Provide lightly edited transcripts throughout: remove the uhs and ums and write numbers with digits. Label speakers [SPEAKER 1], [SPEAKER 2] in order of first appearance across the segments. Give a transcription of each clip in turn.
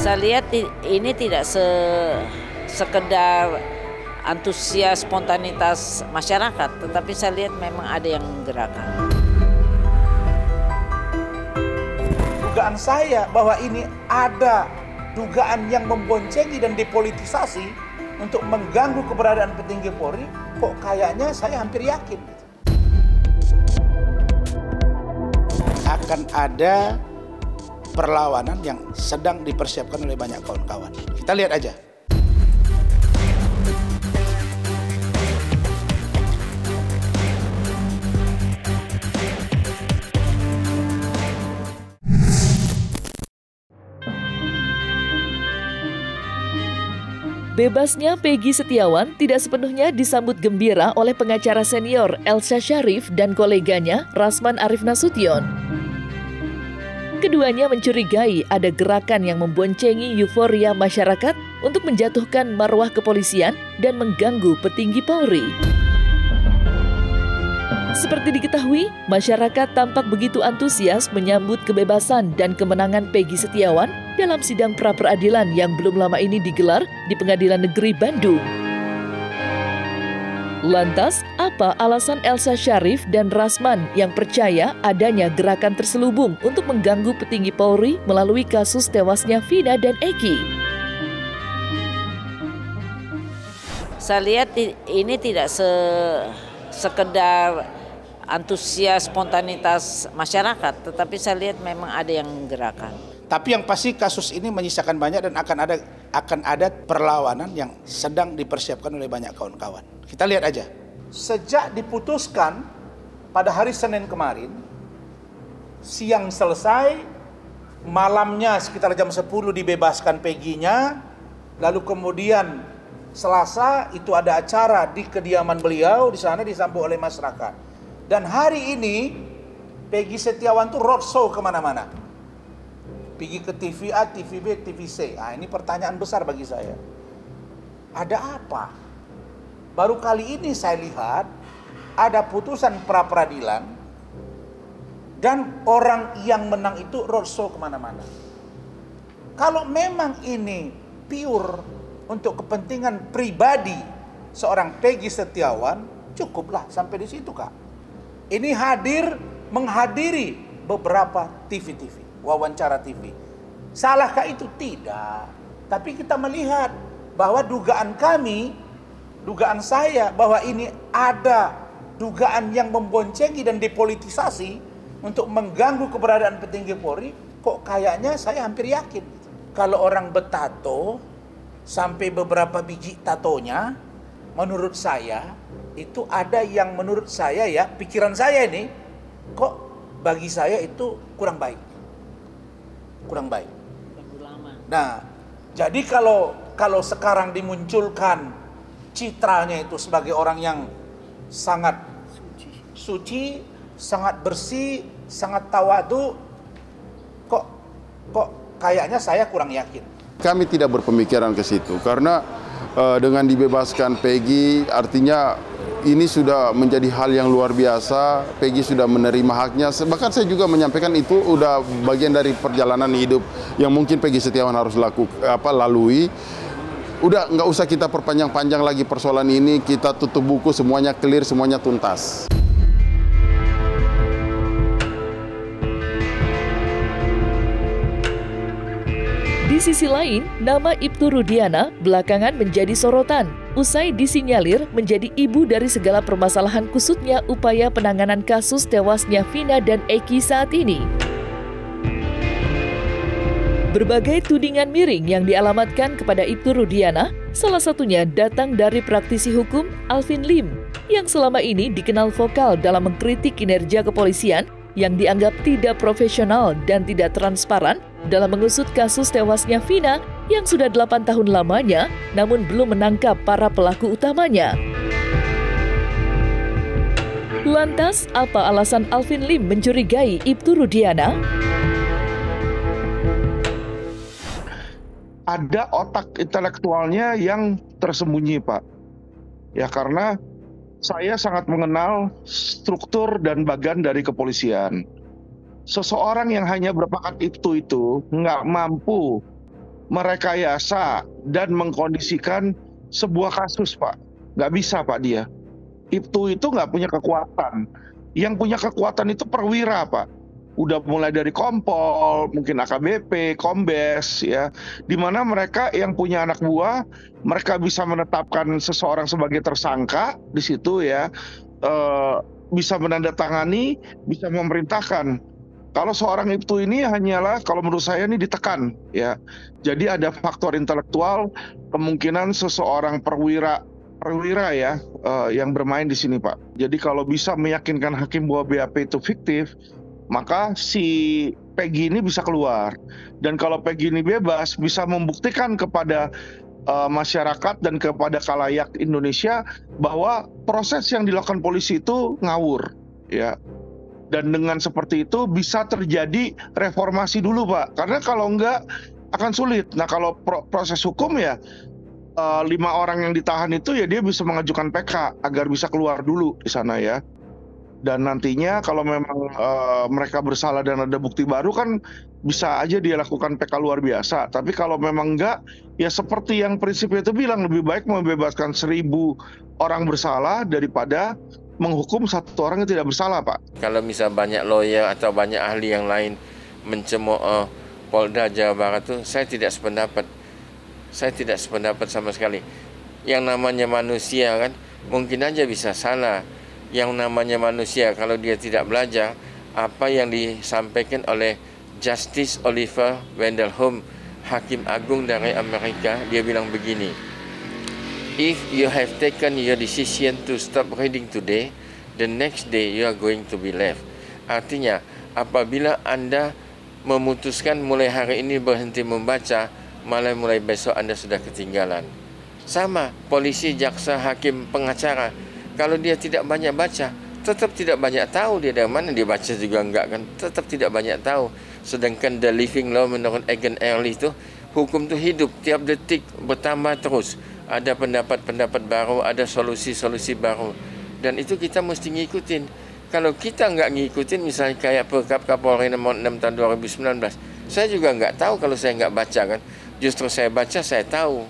[SPEAKER 1] Saya lihat ini tidak sekedar antusias spontanitas masyarakat, tetapi saya lihat memang ada yang gerakan.
[SPEAKER 2] Dugaan saya bahwa ini ada dugaan yang memboncengi dan depolitisasi untuk mengganggu keberadaan petinggi Polri, kok kayaknya saya hampir yakin. Akan ada perlawanan yang sedang dipersiapkan oleh banyak kawan-kawan. Kita lihat aja.
[SPEAKER 3] Bebasnya Peggy Setiawan tidak sepenuhnya disambut gembira oleh pengacara senior Elsa Sharif dan koleganya Rasman Arif Nasution. Keduanya mencurigai ada gerakan yang memboncengi euforia masyarakat untuk menjatuhkan marwah kepolisian dan mengganggu petinggi Polri. Seperti diketahui, masyarakat tampak begitu antusias menyambut kebebasan dan kemenangan Peggy Setiawan dalam sidang pra-peradilan yang belum lama ini digelar di Pengadilan Negeri Bandung. Lantas, apa alasan Elsa Sharif dan Rasman yang percaya adanya gerakan terselubung untuk mengganggu petinggi Polri melalui kasus tewasnya Vina dan Eki?
[SPEAKER 1] Saya lihat ini tidak sekedar antusias spontanitas masyarakat, tetapi saya lihat memang ada yang gerakan.
[SPEAKER 2] Tapi yang pasti kasus ini menyisakan banyak dan akan ada perlawanan yang sedang dipersiapkan oleh banyak kawan-kawan. Kita lihat aja. Sejak diputuskan pada hari Senin kemarin, siang selesai, malamnya sekitar jam 10 dibebaskan Peggy-nya, lalu kemudian Selasa itu ada acara di kediaman beliau, di sana disambut oleh masyarakat. Dan hari ini Peggy Setiawan tuh roadshow kemana-mana. Pergi ke TV A, TV B, TV C. Nah, ini pertanyaan besar bagi saya. Ada apa? Baru kali ini saya lihat ada putusan pra-peradilan dan orang yang menang itu roadshow kemana-mana. Kalau memang ini pure untuk kepentingan pribadi seorang Peggy Setiawan, cukuplah sampai di situ, Kak. Ini menghadiri beberapa TV, wawancara TV. Salahkah itu? Tidak. Tapi kita melihat bahwa dugaan saya bahwa ini ada dugaan yang memboncengi dan depolitisasi untuk mengganggu keberadaan petinggi Polri, kok kayaknya saya hampir yakin. Kalau orang bertato sampai beberapa biji tatonya, menurut saya itu ada yang menurut saya ya, pikiran saya ini kok bagi saya itu kurang baik. Nah, jadi kalau sekarang dimunculkan citranya itu sebagai orang yang sangat suci, sangat bersih, sangat tawadu, kok kayaknya saya kurang yakin.
[SPEAKER 4] Kami tidak berpemikiran ke situ karena dengan dibebaskan Peggy artinya ini sudah menjadi hal yang luar biasa. Peggy sudah menerima haknya. Bahkan saya juga menyampaikan itu udah bagian dari perjalanan hidup yang mungkin Peggy Setiawan harus lalui. Udah nggak usah kita perpanjang-panjang lagi persoalan ini. Kita tutup buku, semuanya clear, semuanya tuntas.
[SPEAKER 3] Di sisi lain, nama Ibtu Rudiana belakangan menjadi sorotan usai disinyalir menjadi ibu dari segala permasalahan kusutnya upaya penanganan kasus tewasnya Vina dan Eki saat ini. Berbagai tudingan miring yang dialamatkan kepada Ibtu Rudiana, salah satunya datang dari praktisi hukum Alvin Lim, yang selama ini dikenal vokal dalam mengkritik kinerja kepolisian yang dianggap tidak profesional dan tidak transparan dalam mengusut kasus tewasnya Vina yang sudah 8 tahun lamanya namun belum menangkap para pelaku utamanya. Lantas, apa alasan Alvin Lim mencurigai Ibtu Rudiana?
[SPEAKER 5] Ada otak intelektualnya yang tersembunyi, Pak. Ya karena saya sangat mengenal struktur dan bagian dari kepolisian. Seseorang yang hanya berpangkat itu nggak mampu merekayasa dan mengkondisikan sebuah kasus, Pak. Nggak bisa, Pak, dia. Ibtu itu nggak punya kekuatan. Yang punya kekuatan itu perwira, Pak. Udah mulai dari Kompol, mungkin AKBP, Kombes, ya. Di mana mereka yang punya anak buah, mereka bisa menetapkan seseorang sebagai tersangka di situ, ya. Bisa menandatangani, bisa memerintahkan. Kalau seorang Ibtu ini hanyalah, kalau menurut saya ini ditekan, ya. Jadi ada faktor intelektual, kemungkinan seseorang perwira ya, yang bermain di sini, Pak. Jadi kalau bisa meyakinkan hakim bahwa BAP itu fiktif, maka si Peggy ini bisa keluar. Dan kalau Peggy ini bebas, bisa membuktikan kepada masyarakat dan kepada khalayak Indonesia bahwa proses yang dilakukan polisi itu ngawur, ya. Dan dengan seperti itu bisa terjadi reformasi dulu, Pak. Karena kalau enggak akan sulit. Nah, kalau proses hukum ya 5 orang yang ditahan itu ya dia bisa mengajukan PK agar bisa keluar dulu di sana, ya. Dan nantinya kalau memang mereka bersalah dan ada bukti baru kan bisa aja dia lakukan PK luar biasa. Tapi kalau memang enggak, ya seperti yang prinsipnya itu bilang, lebih baik membebaskan 1000 orang bersalah daripada menghukum 1 orang yang tidak bersalah, Pak.
[SPEAKER 6] Kalau misal banyak lawyer atau banyak ahli yang lain mencemooh Polda Jawa Barat itu, saya tidak sependapat. Saya tidak sependapat sama sekali. Yang namanya manusia kan mungkin aja bisa salah. Yang namanya manusia kalau dia tidak belajar, apa yang disampaikan oleh Justice Oliver Wendell Holmes, Hakim Agung dari Amerika, dia bilang begini. If you have taken your decision to stop reading today, the next day you are going to be left. Artinya, apabila Anda memutuskan mulai hari ini berhenti membaca, malah mulai besok Anda sudah ketinggalan. Sama, polisi, jaksa, hakim, pengacara. Kalau dia tidak banyak baca, tetap tidak banyak tahu dia dari mana, dia baca juga enggak kan, tetap tidak banyak tahu. Sedangkan the living law menurut Egan Early itu, hukum itu hidup, tiap detik bertambah terus. Ada pendapat-pendapat baru, ada solusi-solusi baru. Dan itu kita mesti ngikutin. Kalau kita nggak ngikutin, misalnya kayak Perkap Kapolri nomor 6 tahun 2019, saya juga nggak tahu kalau saya nggak baca kan. Justru saya baca, saya tahu.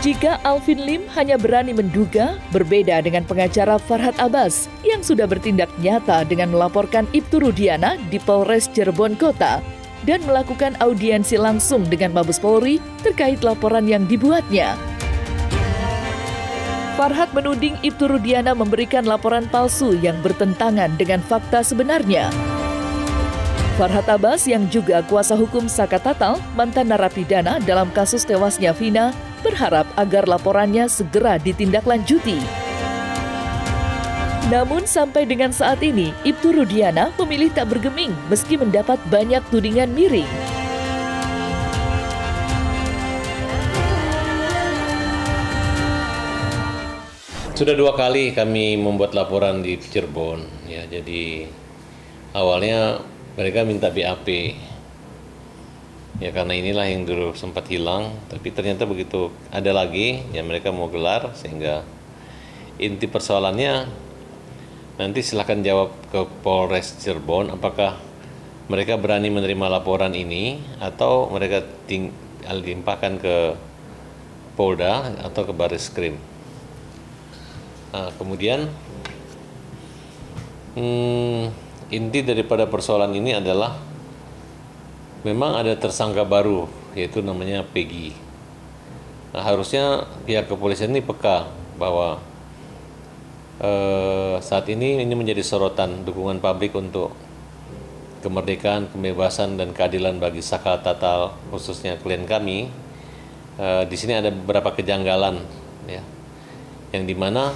[SPEAKER 3] Jika Alvin Lim hanya berani menduga, berbeda dengan pengacara Farhad Abbas yang sudah bertindak nyata dengan melaporkan Ibtu Rudiana di Polres Cirebon Kota dan melakukan audiensi langsung dengan Mabes Polri terkait laporan yang dibuatnya. Farhad menuding Ibtu Rudiana memberikan laporan palsu yang bertentangan dengan fakta sebenarnya. Farhad Abbas yang juga kuasa hukum Saka Tatal, mantan narapidana dalam kasus tewasnya Vina, berharap agar laporannya segera ditindaklanjuti. Namun sampai dengan saat ini, Ibtu Rudiana memilih tak bergeming meski mendapat banyak tudingan miring.
[SPEAKER 7] Sudah 2 kali kami membuat laporan di Cirebon, ya. Jadi awalnya mereka minta BAP. Ya karena inilah yang dulu sempat hilang, tapi ternyata begitu ada lagi, ya mereka mau gelar, sehingga inti persoalannya nanti silakan jawab ke Polres Cirebon apakah mereka berani menerima laporan ini atau mereka limpahkan ke Polda atau ke Barreskrim. Nah, kemudian inti daripada persoalan ini adalah memang ada tersangka baru, yaitu namanya Peggy. Nah, harusnya pihak kepolisian ini peka bahwa saat ini menjadi sorotan dukungan publik untuk kemerdekaan, kebebasan, dan keadilan bagi Saka Tatal, khususnya klien kami. Di sini ada beberapa kejanggalan, ya, yang dimana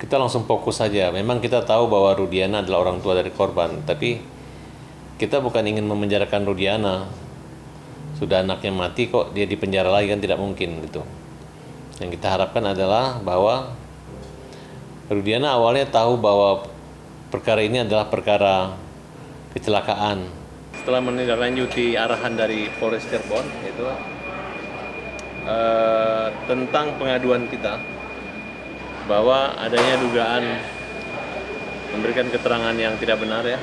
[SPEAKER 7] kita langsung fokus saja. Memang kita tahu bahwa Rudiana adalah orang tua dari korban, tapi kita bukan ingin memenjarakan Rudiana. Sudah anaknya mati kok dia dipenjara lagi, kan tidak mungkin gitu. Yang kita harapkan adalah bahwa Rudiana awalnya tahu bahwa perkara ini adalah perkara kecelakaan. Setelah menindaklanjuti arahan dari Polres Cirebon, yaitu tentang pengaduan kita bahwa adanya dugaan memberikan keterangan yang tidak benar ya,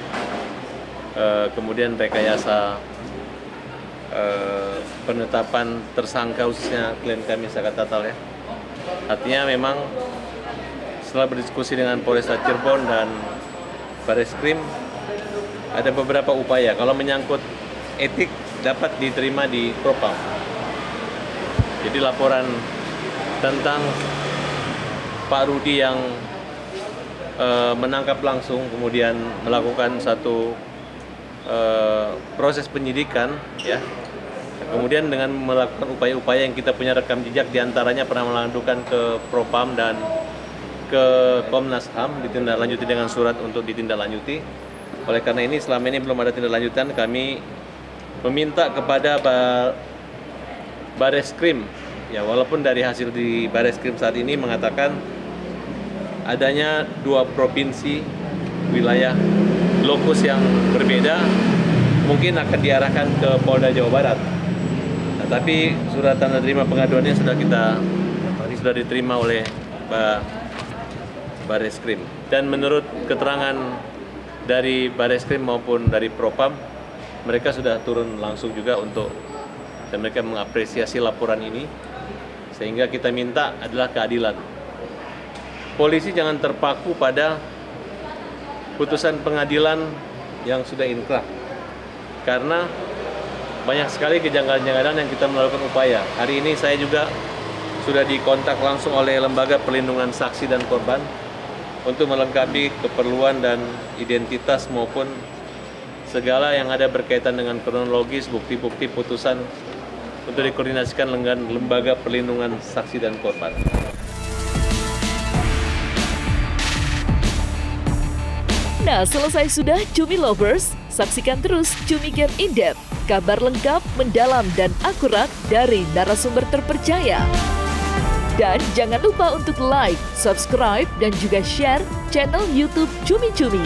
[SPEAKER 7] kemudian rekayasa penetapan tersangka khususnya klien kami Zakat Tatal ya. Artinya memang setelah berdiskusi dengan Polresta Cirebon dan Bareskrim, ada beberapa upaya. Kalau menyangkut etik dapat diterima di Propam. Jadi laporan tentang Pak Rudi yang menangkap langsung kemudian melakukan satu proses penyidikan ya. Kemudian dengan melakukan upaya-upaya yang kita punya rekam jejak, diantaranya pernah melakukan ke Propam dan ke Komnas HAM, ditindaklanjuti dengan surat untuk ditindaklanjuti. Oleh karena ini selama ini belum ada tindak lanjutan, kami meminta kepada Bareskrim ya, walaupun dari hasil di Bareskrim saat ini mengatakan adanya 2 provinsi wilayah lokus yang berbeda, mungkin akan diarahkan ke Polda Jawa Barat. Nah, tapi surat tanda terima pengaduannya sudah diterima oleh Bareskrim. Dan menurut keterangan dari Bareskrim maupun dari Propam, mereka sudah turun langsung juga dan mereka mengapresiasi laporan ini, sehingga kita minta adalah keadilan. Polisi jangan terpaku pada putusan pengadilan yang sudah inkrah, karena banyak sekali kejanggalan-kejanggalan yang kita melakukan upaya. Hari ini saya juga sudah dikontak langsung oleh Lembaga Perlindungan Saksi dan Korban untuk melengkapi keperluan dan identitas maupun segala yang ada berkaitan dengan kronologis, bukti-bukti putusan untuk dikoordinasikan dengan Lembaga Perlindungan Saksi dan Korban.
[SPEAKER 3] Nah, selesai sudah Cumi Lovers, saksikan terus Cumi Game In-Depth, kabar lengkap, mendalam, dan akurat dari narasumber terpercaya. Dan jangan lupa untuk like, subscribe, dan juga share channel YouTube Cumi Cumi.